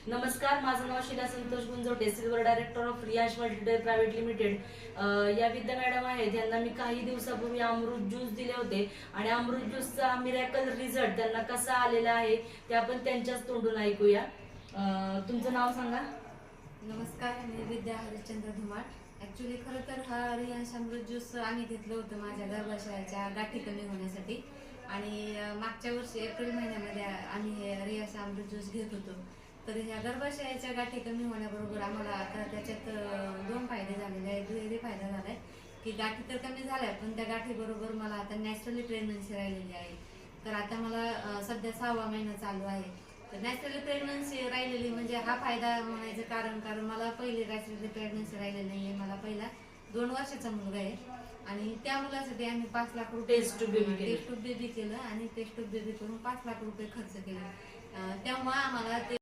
नमस्कार, माझं नाव Sheela Santosh Gunjote, silver director of Riyaz multi dairy private limited. या विद्या मॅडम आहेत. यांना मी काही दिवसापूर्वी अमृत ज्यूस दिले होते आणि अमृत ज्यूसचा मिरॅकल रिझल्ट त्यांना कसा आलेला आहे ते आपण त्यांच्याच तोंडून ऐकूया. तुमचं नाव सांगा. नमस्कार, मी विद्या हरिश्चंद्र धुमाळ. ॲक्च्युली खरं तर हा रियाज अमृत ज्यूस आम्ही घेतलं होतं माझ्या गर्भाशयाच्या गाठी कमी होण्यासाठी. आणि मागच्या वर्षी एप्रिल महिन्यामध्ये आम्ही हे रियाज अमृत ज्यूस घेत होतो. तर ह्या गर्भाशयाच्या गाठी कमी होण्याबरोबर आम्हाला आता त्याच्यात दोन फायदे झालेले आहेत. दुहेरी फायदा झाला आहे की गाठी तर कमी झाल्या, पण त्या गाठीबरोबर मला आता नॅचरली प्रेग्नन्सी राहिलेली आहे. तर आता मला सध्या 6वा महिना चालू आहे. तर नॅचरली प्रेग्नन्सी राहिलेली म्हणजे हा फायदा म्हणायचं कारण मला पहिली नॅचरली प्रेग्नन्सी राहिलेली नाही आहे. मला पहिला 2 वर्षाचा मुलगा आहे आणि त्या मुलासाठी आम्ही 5 लाख रुपये टेस्ट ट्यूब बेबी केलं आणि टेस्ट ट्यूब बेबी करून 5 लाख रुपये खर्च केले. तेव्हा आम्हाला ते